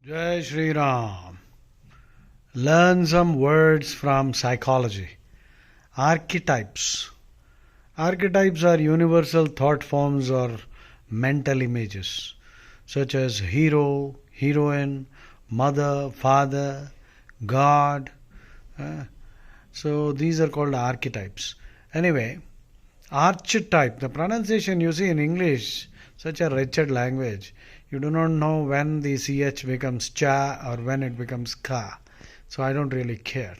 Jai Shri Ram. Learn some words from psychology. Archetypes. Archetypes are universal thought forms or mental images, such as hero, heroine, mother, father, God. uh, so these are called archetypes. Anyway, archetype, the pronunciation you see in English, such a wretched language. You do not know when the ch becomes cha or when it becomes ka. So I don't really care.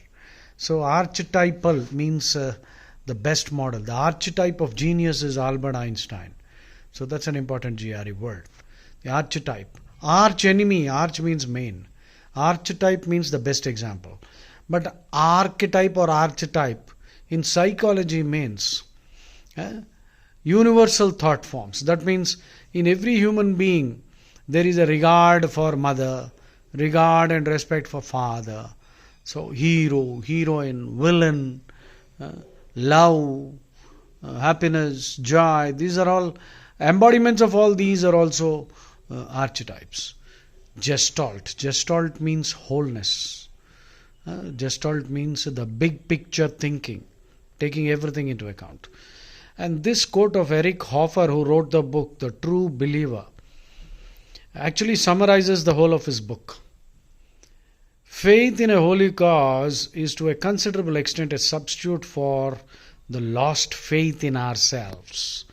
So archetypal means the best model. The archetype of genius is Albert Einstein. So that's an important GRE word. The archetype. Arch enemy, arch means main. Archetype means the best example. But archetype or archetype in psychology means universal thought forms. That means in every human being there is a regard for mother, regard and respect for father. So hero, heroine, villain, love, happiness, joy, these are all embodiments of all these are also archetypes. Gestalt. Gestalt means wholeness. Gestalt means the big picture thinking, taking everything into account. And this quote of Eric Hoffer, who wrote the book The True Believer, actually summarizes the whole of his book. Faith in a holy cause is to a considerable extent a substitute for the lost faith in ourselves.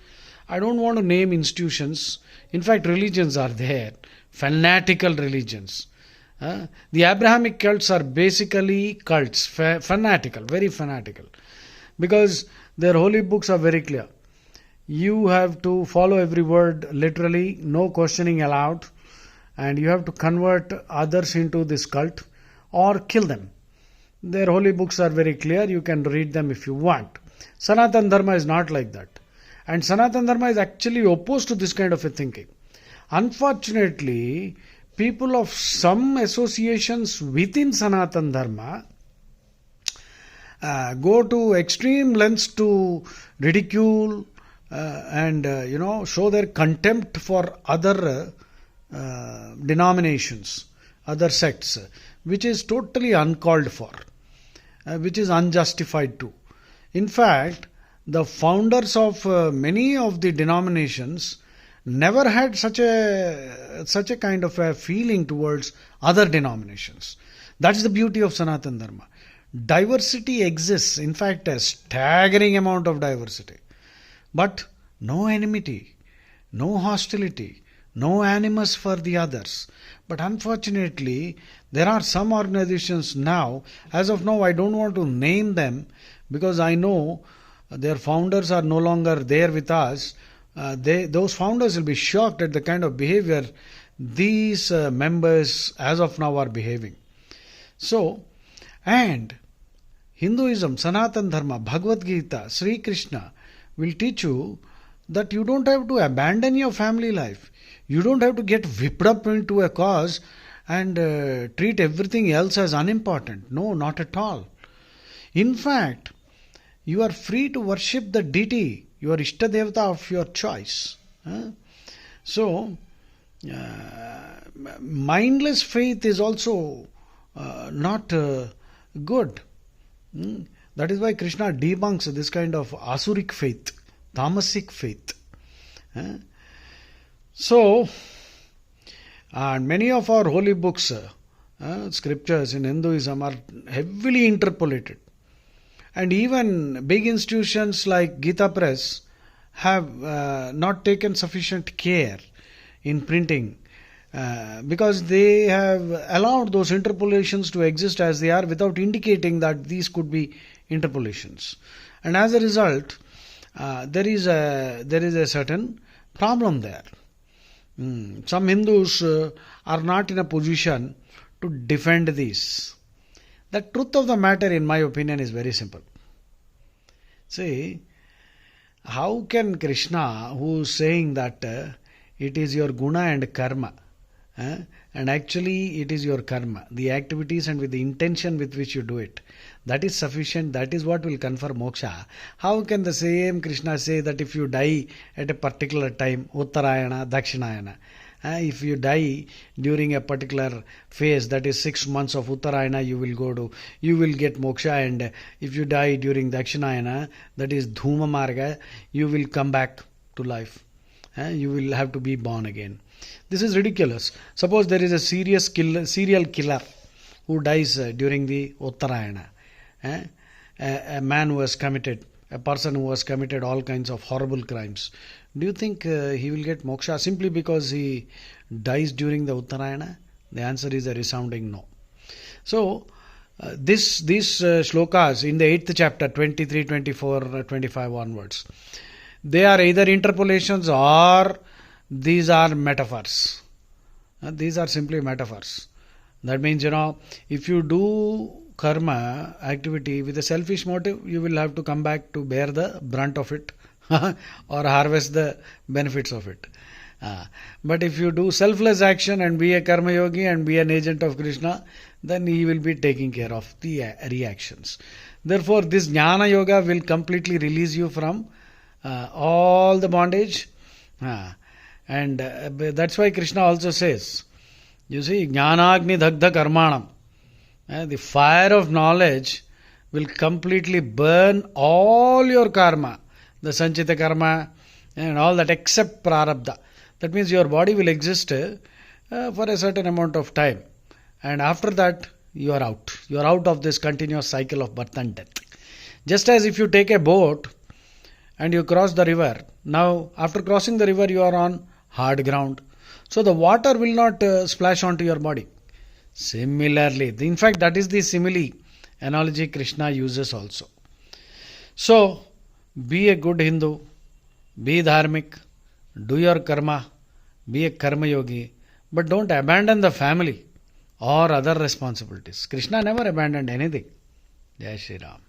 I don't want to name institutions. In fact, religions are there, fanatical religions. The Abrahamic cults are basically cults, fanatical, very fanatical, because their holy books are very clear. You have to follow every word literally, no questioning allowed, and you have to convert others into this cult or kill them. Their holy books are very clear. You can read them if you want. Sanatana Dharma is not like that. And Sanatana Dharma is actually opposed to this kind of a thinking. Unfortunately, people of some associations within Sanatana Dharma go to extreme lengths to ridicule and show their contempt for other denominations, other sects, which is totally uncalled for, which is unjustified too. In fact, the founders of many of the denominations never had such a kind of a feeling towards other denominations. That's the beauty of Sanatana Dharma. Diversity exists, in fact, a staggering amount of diversity. But no enmity, no hostility, no animus for the others. But unfortunately, there are some organizations now, as of now I don't want to name them because I know their founders are no longer there with us. Those founders will be shocked at the kind of behavior these members as of now are behaving. So, and Hinduism, Sanatana Dharma, Bhagavad Gita, Sri Krishna will teach you that you don't have to abandon your family life. You don't have to get whipped up into a cause and treat everything else as unimportant. No, not at all. In fact, you are free to worship the deity, your Ishta Devata of your choice. So, mindless faith is also not good. That is why Krishna debunks this kind of asuric faith, tamasic faith. So, and many of our holy books, scriptures in Hinduism are heavily interpolated. And even big institutions like Gita Press have not taken sufficient care in printing because they have allowed those interpolations to exist as they are without indicating that these could be interpolations. And as a result, there is a certain problem there. Some Hindus are not in a position to defend this. The truth of the matter, in my opinion, is very simple. See, how can Krishna, who is saying that it is your guna and karma, and actually it is your karma, the activities and with the intention with which you do it, that is sufficient, that is what will confer moksha. How can the same Krishna say that if you die at a particular time, Uttarayana, Dakshinayana, If you die during a particular phase, that is 6 months of Uttarayana, you will get moksha, and if you die during Dakshinayana, that is Dhuma Marga, you will come back to life. You will have to be born again. This is ridiculous. Suppose there is a serial killer who dies during the Uttarayana. A man who has committed, a person who has committed all kinds of horrible crimes. Do you think he will get moksha simply because he dies during the Uttarayana? The answer is a resounding no. So, these shlokas in the 8th chapter, 23, 24, 25 onwards, they are either interpolations or these are metaphors. These are simply metaphors. That means, if you do karma activity with a selfish motive, you will have to come back to bear the brunt of it or harvest the benefits of it. But if you do selfless action and be a karma yogi and be an agent of Krishna, then he will be taking care of the reactions. Therefore, this jnana yoga will completely release you from all the bondage. And that's why Krishna also says, you see, jnanagni dagdha karmanam. The fire of knowledge will completely burn all your karma, the sanchita karma and all that except prarabdha. That means your body will exist for a certain amount of time, and after that you are out. You are out of this continuous cycle of birth and death. Just as if you take a boat and you cross the river, now after crossing the river you are on hard ground. So the water will not splash onto your body. Similarly, in fact, that is the simile analogy Krishna uses also. So, be a good Hindu, be dharmic, do your karma, be a karma yogi, but don't abandon the family or other responsibilities. Krishna never abandoned anything. Jai Shri Ram.